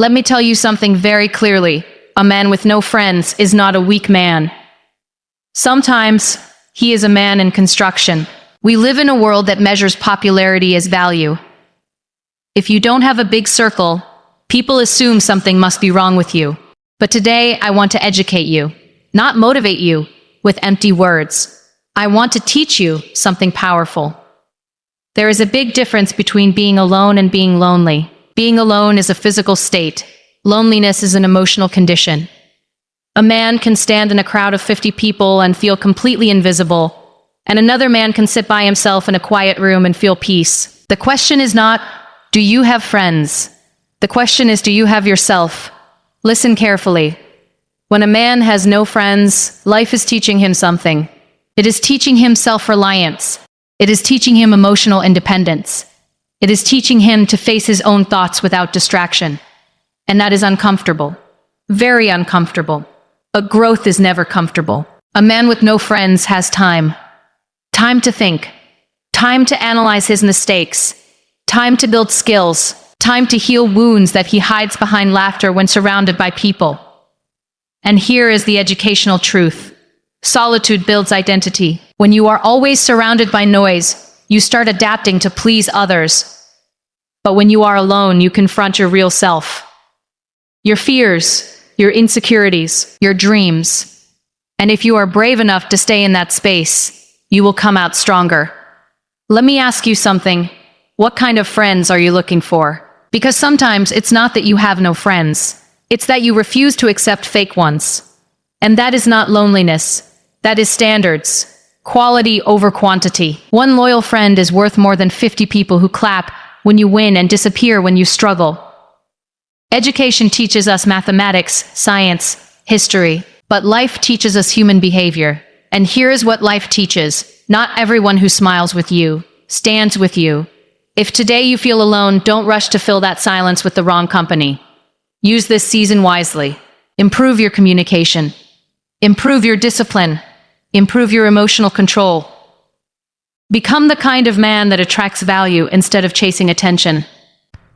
Let me tell you something very clearly. A man with no friends is not a weak man. Sometimes, he is a man in construction. We live in a world that measures popularity as value. If you don't have a big circle, people assume something must be wrong with you. But today, I want to educate you, not motivate you with empty words. I want to teach you something powerful. There is a big difference between being alone and being lonely. Being alone is a physical state. Loneliness is an emotional condition. A man can stand in a crowd of 50 people and feel completely invisible, and another man can sit by himself in a quiet room and feel peace. The question is not, do you have friends? The question is, do you have yourself? Listen carefully. When a man has no friends, life is teaching him something. It is teaching him self-reliance. It is teaching him emotional independence. It is teaching him to face his own thoughts without distraction. And that is uncomfortable. Very uncomfortable. But growth is never comfortable. A man with no friends has time. Time to think. Time to analyze his mistakes. Time to build skills. Time to heal wounds that he hides behind laughter when surrounded by people. And here is the educational truth. Solitude builds identity. When you are always surrounded by noise, you start adapting to please others. But when you are alone, you confront your real self. Your fears, your insecurities, your dreams. And if you are brave enough to stay in that space, you will come out stronger. Let me ask you something. What kind of friends are you looking for? Because sometimes it's not that you have no friends. It's that you refuse to accept fake ones. And that is not loneliness. That is standards. Quality over quantity. One loyal friend is worth more than 50 people who clap when you win and disappear when you struggle. Education teaches us mathematics, science, history, but life teaches us human behavior. And here is what life teaches. Not everyone who smiles with you stands with you. If today you feel alone, don't rush to fill that silence with the wrong company. Use this season wisely. Improve your communication. Improve your discipline. Improve your emotional control. Become the kind of man that attracts value instead of chasing attention.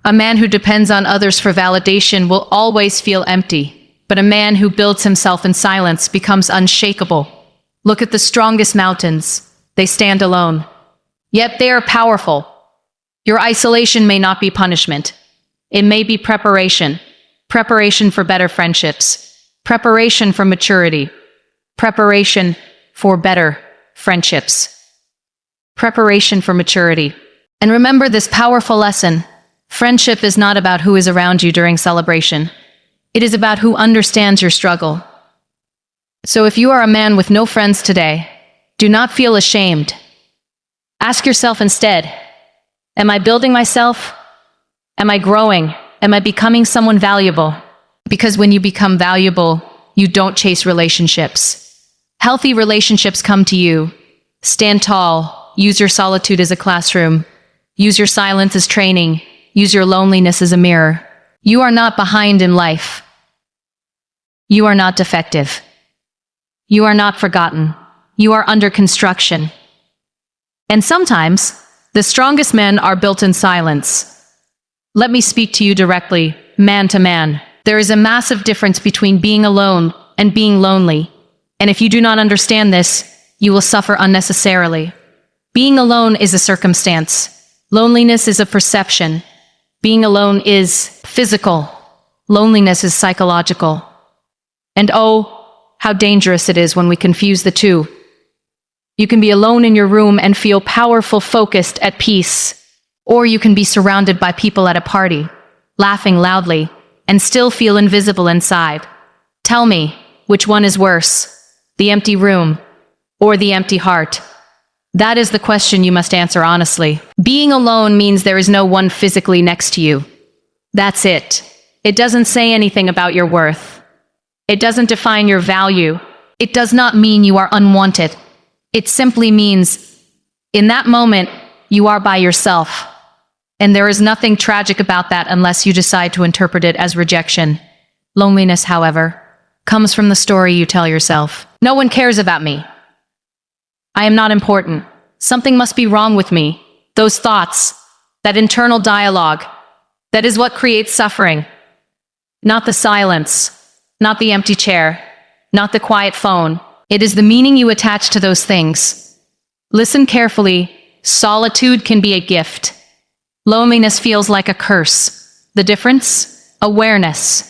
A man who depends on others for validation will always feel empty, but a man who builds himself in silence becomes unshakable. Look at the strongest mountains. They stand alone. Yet they are powerful. Your isolation may not be punishment. It may be preparation. Preparation for better friendships. Preparation for maturity. Preparation for better friendships. Preparation for maturity. And remember this powerful lesson. Friendship is not about who is around you during celebration. It is about who understands your struggle. So if you are a man with no friends today, do not feel ashamed. Ask yourself instead, am I building myself? Am I growing? Am I becoming someone valuable? Because when you become valuable, you don't chase relationships. Healthy relationships come to you. Stand tall. Use your solitude as a classroom. Use your silence as training. Use your loneliness as a mirror. You are not behind in life. You are not defective. You are not forgotten. You are under construction. And sometimes, the strongest men are built in silence. Let me speak to you directly, man to man. There is a massive difference between being alone and being lonely. And if you do not understand this, you will suffer unnecessarily. Being alone is a circumstance. Loneliness is a perception. Being alone is physical. Loneliness is psychological. And oh, how dangerous it is when we confuse the two. You can be alone in your room and feel powerful, focused, at peace. Or you can be surrounded by people at a party, laughing loudly, and still feel invisible inside. Tell me, which one is worse? The empty room or the empty heart? That is the question you must answer honestly. Being alone means there is no one physically next to you. That's it. It doesn't say anything about your worth. It doesn't define your value. It does not mean you are unwanted. It simply means, in that moment, you are by yourself. And there is nothing tragic about that unless you decide to interpret it as rejection. Loneliness, however, comes from the story you tell yourself. No one cares about me. I am not important. Something must be wrong with me. Those thoughts, that internal dialogue, that is what creates suffering. Not the silence, not the empty chair, not the quiet phone. It is the meaning you attach to those things. Listen carefully. Solitude can be a gift. Loneliness feels like a curse. The difference? Awareness.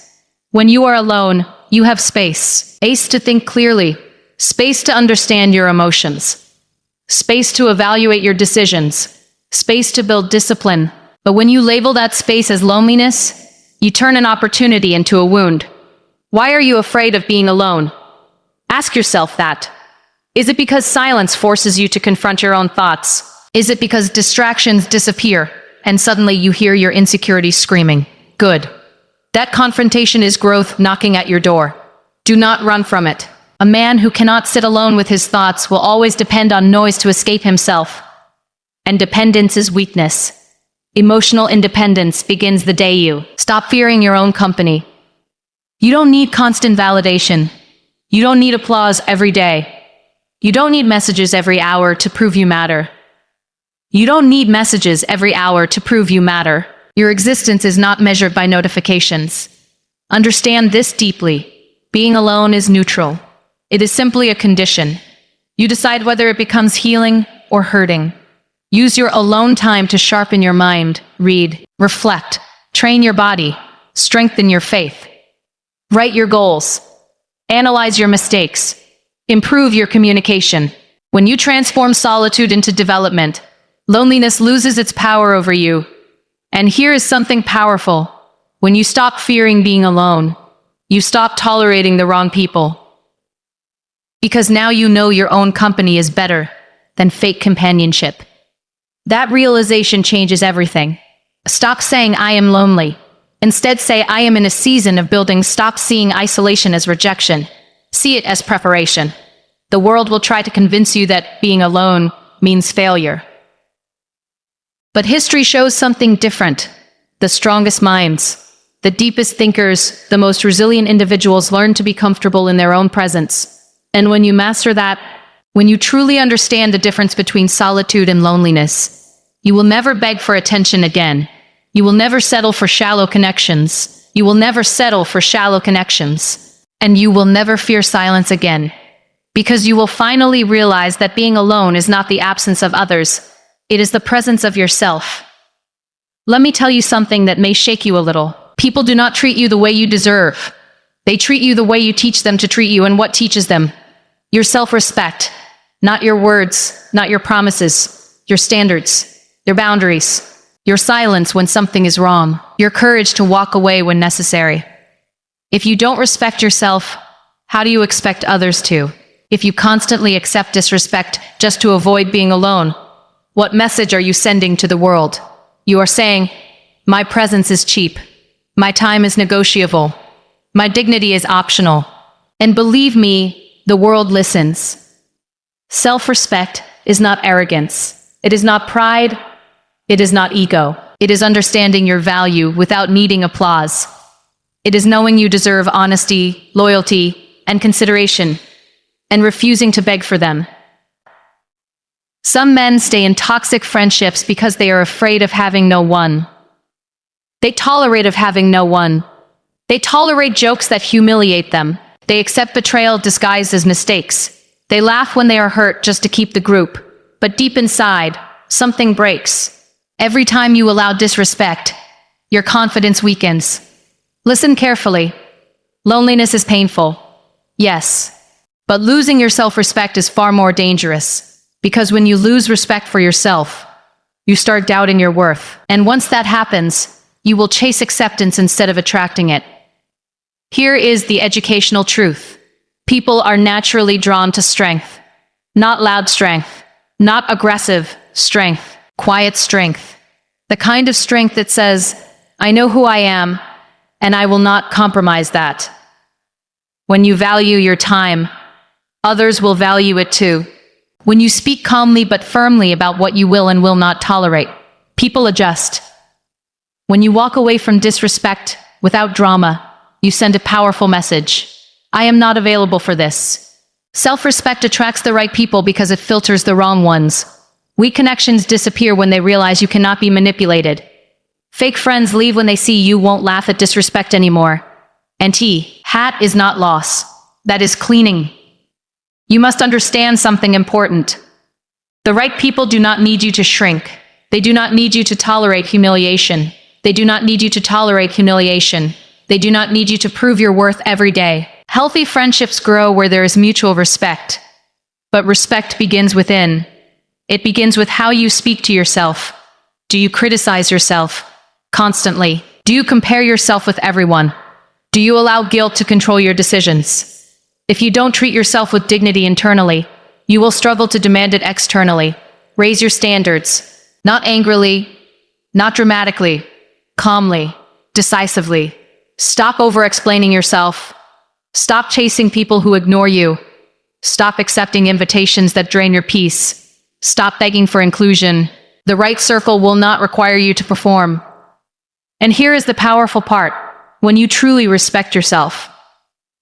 When you are alone, you have space to think clearly, space to understand your emotions, space to evaluate your decisions, space to build discipline. But when you label that space as loneliness, you turn an opportunity into a wound. Why are you afraid of being alone? Ask yourself that. Is it because silence forces you to confront your own thoughts? Is it because distractions disappear and suddenly you hear your insecurities screaming? Good. That confrontation is growth knocking at your door. Do not run from it. A man who cannot sit alone with his thoughts will always depend on noise to escape himself. And dependence is weakness. Emotional independence begins the day you stop fearing your own company. You don't need constant validation. You don't need applause every day. You don't need messages every hour to prove you matter. You don't need messages every hour to prove you matter. Your existence is not measured by notifications. Understand this deeply. Being alone is neutral. It is simply a condition. You decide whether it becomes healing or hurting. Use your alone time to sharpen your mind, read, reflect, train your body, strengthen your faith. Write your goals. Analyze your mistakes. Improve your communication. When you transform solitude into development, loneliness loses its power over you. And here is something powerful. When you stop fearing being alone, you stop tolerating the wrong people. Because now you know your own company is better than fake companionship. That realization changes everything. Stop saying, I am lonely. Instead say, I am in a season of building. Stop seeing isolation as rejection. See it as preparation. The world will try to convince you that being alone means failure. But history shows something different. The strongest minds, the deepest thinkers, the most resilient individuals learn to be comfortable in their own presence. And when you master that, when you truly understand the difference between solitude and loneliness, you will never beg for attention again. You will never settle for shallow connections. You will never settle for shallow connections. And you will never fear silence again. Because you will finally realize that being alone is not the absence of others. It is the presence of yourself. Let me tell you something that may shake you a little. People do not treat you the way you deserve. They treat you the way you teach them to treat you, and what teaches them? Your self-respect. Not your words, not your promises, your standards, your boundaries, your silence when something is wrong, your courage to walk away when necessary. If you don't respect yourself, how do you expect others to? If you constantly accept disrespect just to avoid being alone, what message are you sending to the world? You are saying, my presence is cheap, my time is negotiable, my dignity is optional. And believe me, the world listens. Self-respect is not arrogance. It is not pride. It is not ego. It is understanding your value without needing applause. It is knowing you deserve honesty, loyalty, and consideration, and refusing to beg for them. Some men stay in toxic friendships because they are afraid of having no one. They tolerate of having no one. They tolerate jokes that humiliate them. They accept betrayal disguised as mistakes. They laugh when they are hurt just to keep the group. But deep inside, something breaks. Every time you allow disrespect, your confidence weakens. Listen carefully. Loneliness is painful. Yes. But losing your self-respect is far more dangerous. Because when you lose respect for yourself, you start doubting your worth. And once that happens, you will chase acceptance instead of attracting it. Here is the educational truth. People are naturally drawn to strength. Not loud strength. Not aggressive strength. Quiet strength. The kind of strength that says, I know who I am, and I will not compromise that. When you value your time, others will value it too. When you speak calmly but firmly about what you will and will not tolerate, people adjust. When you walk away from disrespect without drama, you send a powerful message. I am not available for this. Self-respect attracts the right people because it filters the wrong ones. Weak connections disappear when they realize you cannot be manipulated. Fake friends leave when they see you won't laugh at disrespect anymore. And hat is not loss. That is cleaning. You must understand something important. The right people do not need you to shrink. They do not need you to tolerate humiliation. They do not need you to tolerate humiliation. They do not need you to prove your worth every day. Healthy friendships grow where there is mutual respect. But respect begins within. It begins with how you speak to yourself. Do you criticize yourself constantly? Do you compare yourself with everyone? Do you allow guilt to control your decisions? If you don't treat yourself with dignity internally, you will struggle to demand it externally. Raise your standards, not angrily, not dramatically, calmly, decisively. Stop over-explaining yourself. Stop chasing people who ignore you. Stop accepting invitations that drain your peace. Stop begging for inclusion. The right circle will not require you to perform. And here is the powerful part. When you truly respect yourself,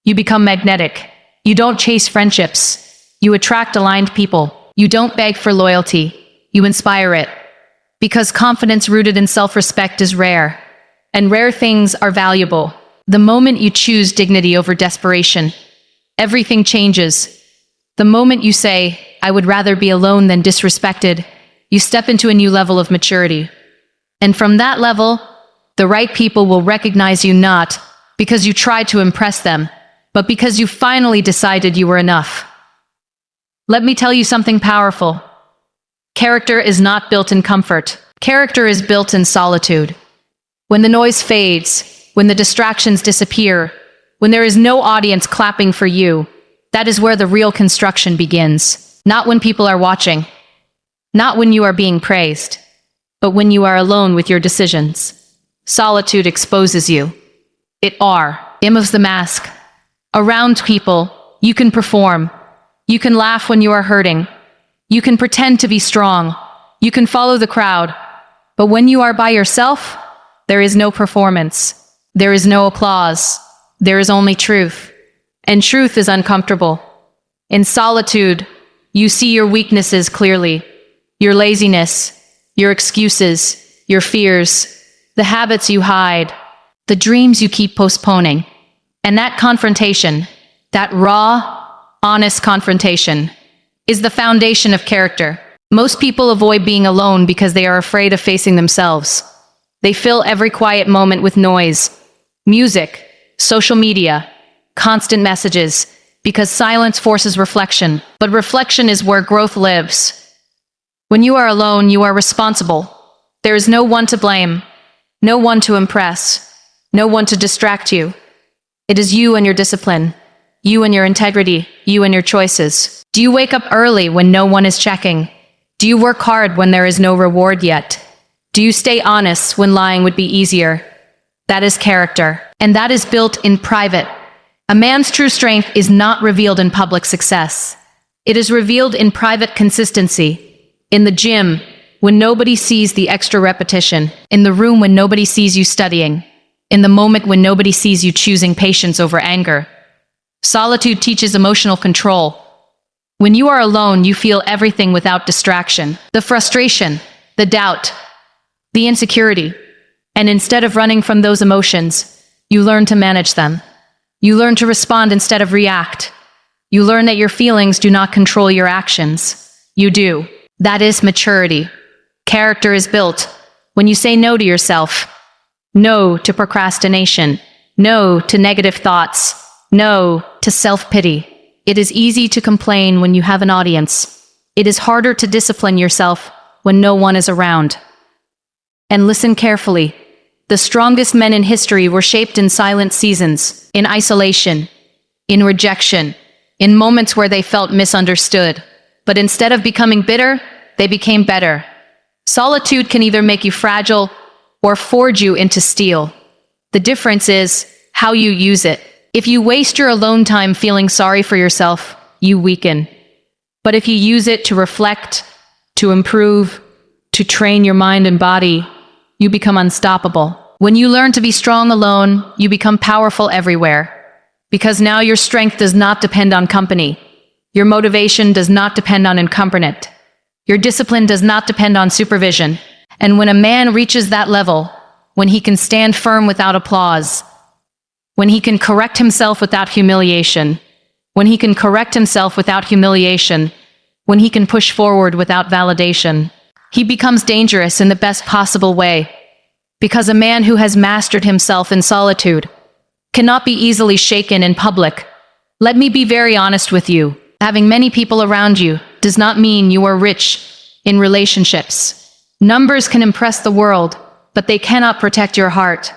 you become magnetic. You don't chase friendships. You attract aligned people. You don't beg for loyalty. You inspire it. Because confidence rooted in self-respect is rare. And rare things are valuable. The moment you choose dignity over desperation, everything changes. The moment you say, I would rather be alone than disrespected, you step into a new level of maturity. And from that level, the right people will recognize you not because you tried to impress them, but because you finally decided you were enough. Let me tell you something powerful. Character is not built in comfort. Character is built in solitude. When the noise fades, when the distractions disappear, when there is no audience clapping for you, that is where the real construction begins. Not when people are watching, not when you are being praised, but when you are alone with your decisions. Solitude exposes you. It removes the mask. Around people, you can perform. You can laugh when you are hurting. You can pretend to be strong. You can follow the crowd. But when you are by yourself, there is no performance. There is no applause. There is only truth. And truth is uncomfortable. In solitude, you see your weaknesses clearly. Your laziness, your excuses, your fears, the habits you hide, the dreams you keep postponing. And that confrontation, that raw, honest confrontation, is the foundation of character. Most people avoid being alone because they are afraid of facing themselves. They fill every quiet moment with noise, music, social media, constant messages, because silence forces reflection. But reflection is where growth lives. When you are alone, you are responsible. There is no one to blame, no one to impress, no one to distract you. It is you and your discipline, you and your integrity, you and your choices. Do you wake up early when no one is checking? Do you work hard when there is no reward yet? Do you stay honest when lying would be easier? That is character, and that is built in private. A man's true strength is not revealed in public success. It is revealed in private consistency. In the gym, when nobody sees the extra repetition. In the room when nobody sees you studying. In the moment when nobody sees you choosing patience over anger. Solitude teaches emotional control. When you are alone, you feel everything without distraction. The frustration, the doubt, the insecurity. And instead of running from those emotions, you learn to manage them. You learn to respond instead of react. You learn that your feelings do not control your actions. You do. That is maturity. Character is built when you say no to yourself. No to procrastination. No to negative thoughts. No to self-pity. It is easy to complain when you have an audience. It is harder to discipline yourself when no one is around. And listen carefully. The strongest men in history were shaped in silent seasons, in isolation, in rejection, in moments where they felt misunderstood. But instead of becoming bitter, they became better. Solitude can either make you fragile or forge you into steel. The difference is how you use it. If you waste your alone time feeling sorry for yourself, you weaken. But if you use it to reflect, to improve, to train your mind and body, you become unstoppable. When you learn to be strong alone, you become powerful everywhere. Because now your strength does not depend on company. Your motivation does not depend on encumbrance. Your discipline does not depend on supervision. And when a man reaches that level, when he can stand firm without applause, When he can correct himself without humiliation. When he can correct himself without humiliation. When he can push forward without validation. He becomes dangerous in the best possible way. Because a man who has mastered himself in solitude cannot be easily shaken in public. Let me be very honest with you. Having many people around you does not mean you are rich in relationships. Numbers can impress the world, but they cannot protect your heart.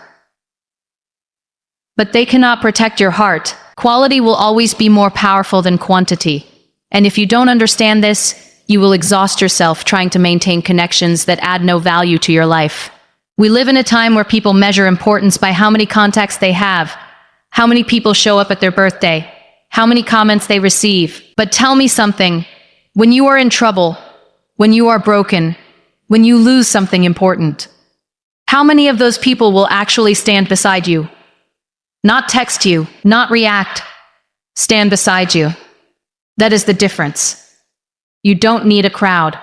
Quality will always be more powerful than quantity. And if you don't understand this, you will exhaust yourself trying to maintain connections that add no value to your life. We live in a time where people measure importance by how many contacts they have, how many people show up at their birthday, how many comments they receive. But tell me something. When you are in trouble, when you are broken, when you lose something important, how many of those people will actually stand beside you? Not text you, not react. Stand beside you. That is the difference. You don't need a crowd.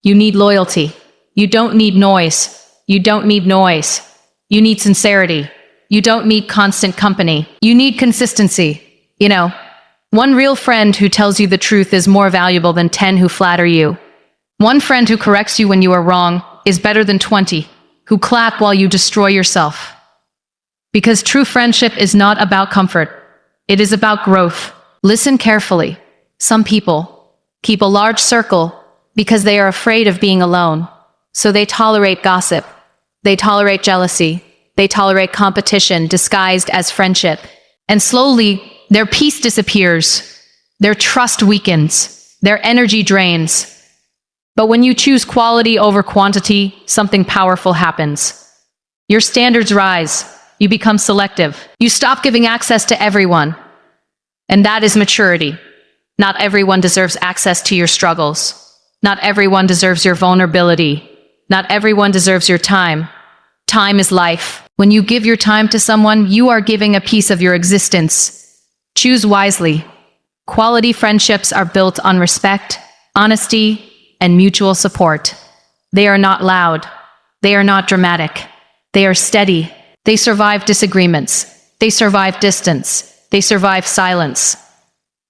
You need loyalty. You don't need noise. You don't need noise. You need sincerity. You don't need constant company. You need consistency. You know, one real friend who tells you the truth is more valuable than 10 who flatter you. One friend who corrects you when you are wrong is better than 20 who clap while you destroy yourself. Because true friendship is not about comfort. It is about growth. Listen carefully. Some people keep a large circle because they are afraid of being alone. So they tolerate gossip. They tolerate jealousy. They tolerate competition disguised as friendship. And slowly, their peace disappears. Their trust weakens. Their energy drains. But when you choose quality over quantity, something powerful happens. Your standards rise. You become selective. You stop giving access to everyone. And that is maturity. Not everyone deserves access to your struggles. Not everyone deserves your vulnerability. Not everyone deserves your time. Time is life. When you give your time to someone, you are giving a piece of your existence. Choose wisely. Quality friendships are built on respect, honesty, and mutual support. They are not loud. They are not dramatic. They are steady. They survive disagreements. They survive distance. They survive silence.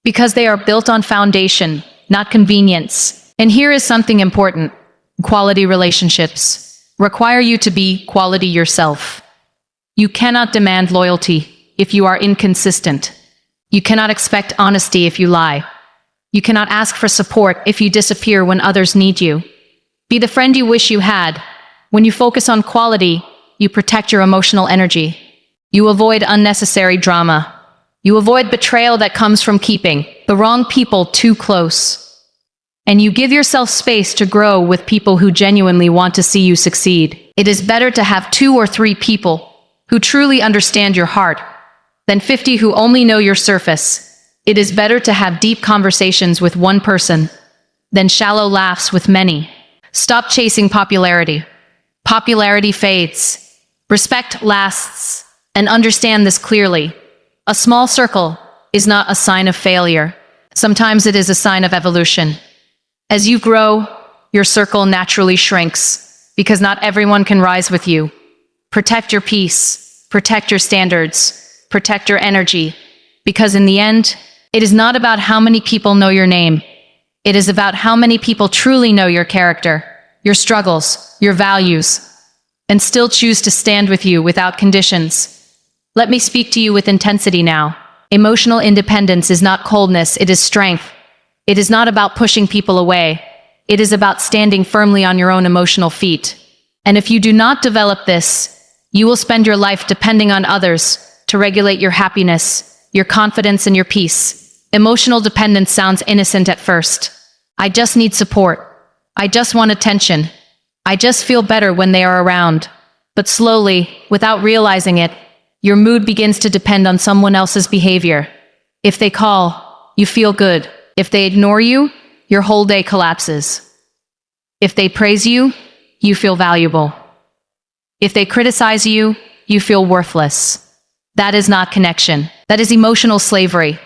Because they are built on foundation, not convenience. And here is something important. Quality relationships require you to be quality yourself. You cannot demand loyalty if you are inconsistent. You cannot expect honesty if you lie. You cannot ask for support if you disappear when others need you. Be the friend you wish you had. When you focus on quality, you protect your emotional energy. You avoid unnecessary drama. You avoid betrayal that comes from keeping the wrong people too close. And you give yourself space to grow with people who genuinely want to see you succeed. It is better to have 2 or 3 people who truly understand your heart than 50 who only know your surface. It is better to have deep conversations with one person than shallow laughs with many. Stop chasing popularity. Popularity fades. Respect lasts. And understand this clearly. A small circle is not a sign of failure. Sometimes it is a sign of evolution. As you grow, your circle naturally shrinks because not everyone can rise with you. Protect your peace. Protect your standards. Protect your energy. Because in the end, it is not about how many people know your name. It is about how many people truly know your character, your struggles, your values, and still choose to stand with you without conditions. Let me speak to you with intensity now. Emotional independence is not coldness, it is strength. It is not about pushing people away. It is about standing firmly on your own emotional feet. And if you do not develop this, you will spend your life depending on others to regulate your happiness, your confidence, and your peace. Emotional dependence sounds innocent at first. I just need support. I just want attention. I just feel better when they are around. But slowly, without realizing it, your mood begins to depend on someone else's behavior. If they call, you feel good. If they ignore you, your whole day collapses. If they praise you, you feel valuable. If they criticize you, you feel worthless. That is not connection. That is emotional slavery.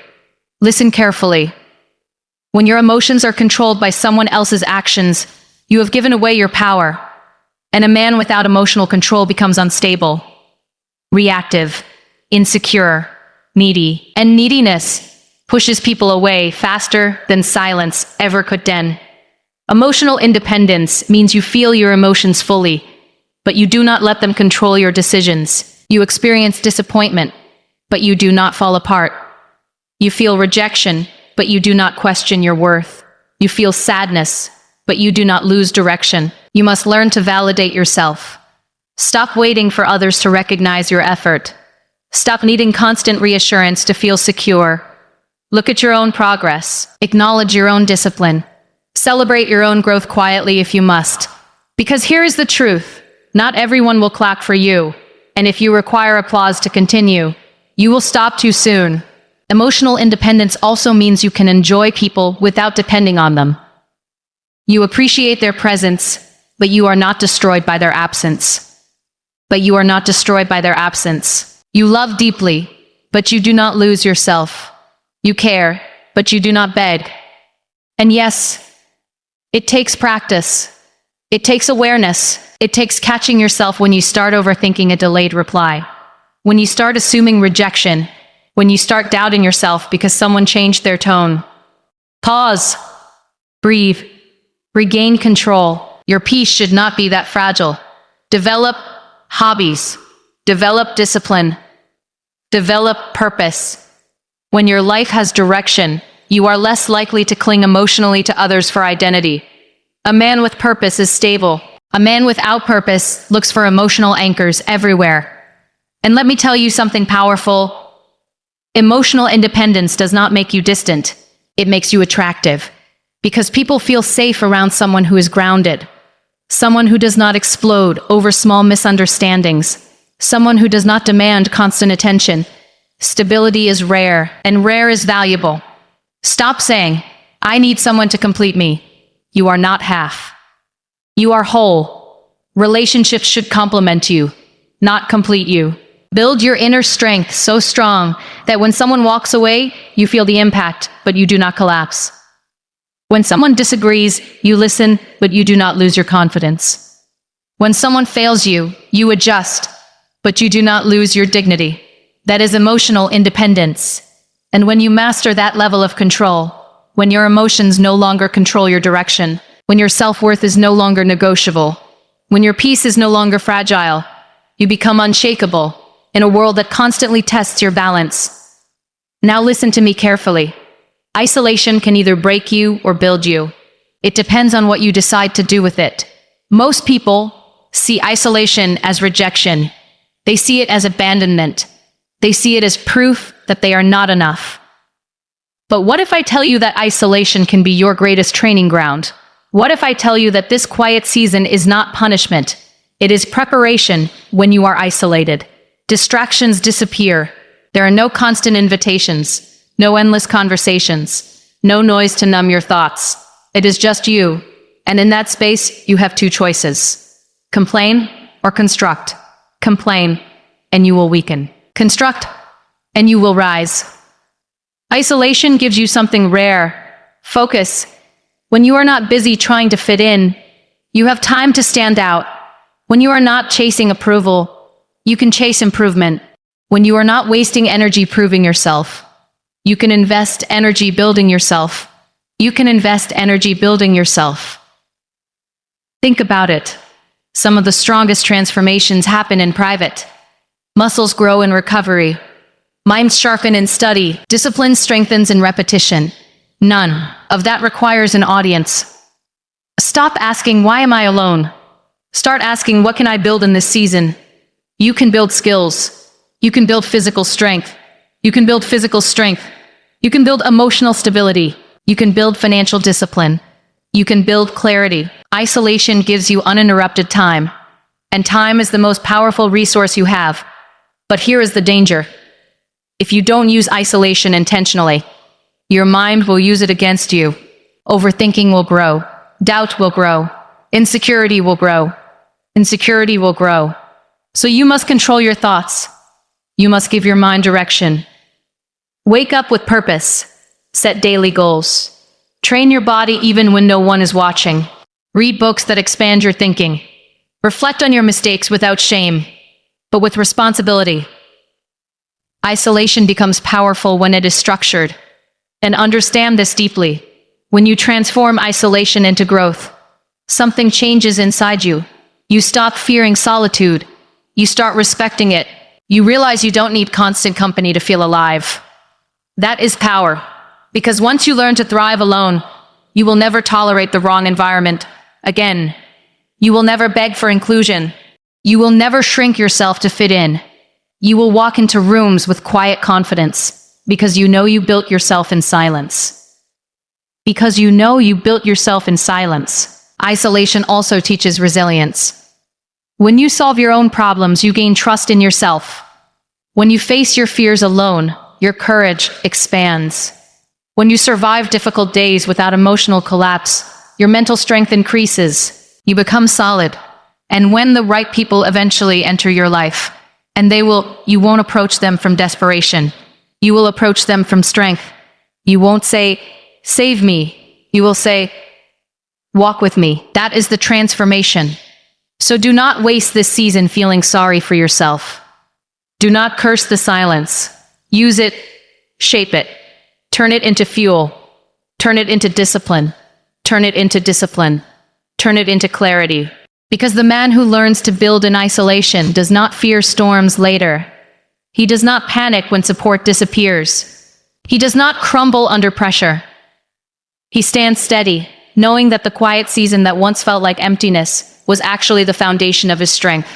Listen carefully. When your emotions are controlled by someone else's actions, you have given away your power. And a man without emotional control becomes unstable, reactive, insecure, needy, and neediness pushes people away faster than silence ever could den. Emotional independence means you feel your emotions fully, but you do not let them control your decisions. You experience disappointment, but you do not fall apart. You feel rejection, but you do not question your worth. You feel sadness, but you do not lose direction. You must learn to validate yourself. Stop waiting for others to recognize your effort. Stop needing constant reassurance to feel secure. Look at your own progress. Acknowledge your own discipline. Celebrate your own growth quietly if you must. Because here is the truth. Not everyone will clap for you. And if you require applause to continue, you will stop too soon. Emotional independence also means you can enjoy people without depending on them. You appreciate their presence, but you are not destroyed by their absence. You love deeply, but you do not lose yourself. You care, but you do not beg. And yes, it takes practice. It takes awareness. It takes catching yourself when you start overthinking a delayed reply. When you start assuming rejection. When you start doubting yourself because someone changed their tone. Pause. Breathe. Regain control. Your peace should not be that fragile. Develop hobbies. Develop discipline. Develop purpose. When your life has direction, you are less likely to cling emotionally to others for identity. A man with purpose is stable. A man without purpose looks for emotional anchors everywhere. And let me tell you something powerful. Emotional independence does not make you distant. It makes you attractive. Because people feel safe around someone who is grounded. Someone who does not explode over small misunderstandings. Someone who does not demand constant attention. Stability is rare, and rare is valuable. Stop saying, "I need someone to complete me." You are not half. You are whole. Relationships should complement you, not complete you. Build your inner strength so strong that when someone walks away, you feel the impact, but you do not collapse. When someone disagrees, you listen, but you do not lose your confidence. When someone fails you, you adjust, but you do not lose your dignity. That is emotional independence. And when you master that level of control, when your emotions no longer control your direction, when your self-worth is no longer negotiable, when your peace is no longer fragile, you become unshakable in a world that constantly tests your balance. Now listen to me carefully. Isolation can either break you or build you. It depends on what you decide to do with it. Most people see isolation as rejection. They see it as abandonment. They see it as proof that they are not enough. But what if I tell you that isolation can be your greatest training ground? What if I tell you that this quiet season is not punishment? It is preparation when you are isolated. Distractions disappear. There are no constant invitations, no endless conversations, no noise to numb your thoughts. It is just you. And in that space, you have two choices. Complain or construct. Complain, and you will weaken. Construct, and you will rise. Isolation gives you something rare. Focus. When you are not busy trying to fit in, you have time to stand out. When you are not chasing approval, you can chase improvement. When you are not wasting energy proving yourself, you can invest energy building yourself. You can invest energy building yourself. Think about it. Some of the strongest transformations happen in private. Muscles grow in recovery. Minds sharpen in study. Discipline strengthens in repetition. None of that requires an audience. Stop asking, "Why am I alone?" Start asking, "What can I build in this season?" You can build skills. You can build physical strength. You can build physical strength. You can build emotional stability. You can build financial discipline. You can build clarity. Isolation gives you uninterrupted time. And time is the most powerful resource you have. But here is the danger. If you don't use isolation intentionally, your mind will use it against you. Overthinking will grow. Doubt will grow. Insecurity will grow. Insecurity will grow. So you must control your thoughts. You must give your mind direction. Wake up with purpose. Set daily goals. Train your body even when no one is watching. Read books that expand your thinking. Reflect on your mistakes without shame, but with responsibility. Isolation becomes powerful when it is structured. And understand this deeply. When you transform isolation into growth, something changes inside you. You stop fearing solitude. You start respecting it. You realize you don't need constant company to feel alive. That is power. Because once you learn to thrive alone, you will never tolerate the wrong environment again. You will never beg for inclusion. You will never shrink yourself to fit in. You will walk into rooms with quiet confidence because you know you built yourself in silence. Because you know you built yourself in silence. Isolation also teaches resilience. When you solve your own problems, you gain trust in yourself. When you face your fears alone, your courage expands. When you survive difficult days without emotional collapse, your mental strength increases. You become solid. And when the right people eventually enter your life, and you won't approach them from desperation. You will approach them from strength. You won't say, "Save me." You will say, "Walk with me." That is the transformation. So do not waste this season feeling sorry for yourself. Do not curse the silence. Use it, shape it, turn it into fuel, turn it into discipline, turn it into discipline, turn it into clarity. Because the man who learns to build in isolation does not fear storms later. He does not panic when support disappears. He does not crumble under pressure. He stands steady, knowing that the quiet season that once felt like emptiness was actually the foundation of his strength.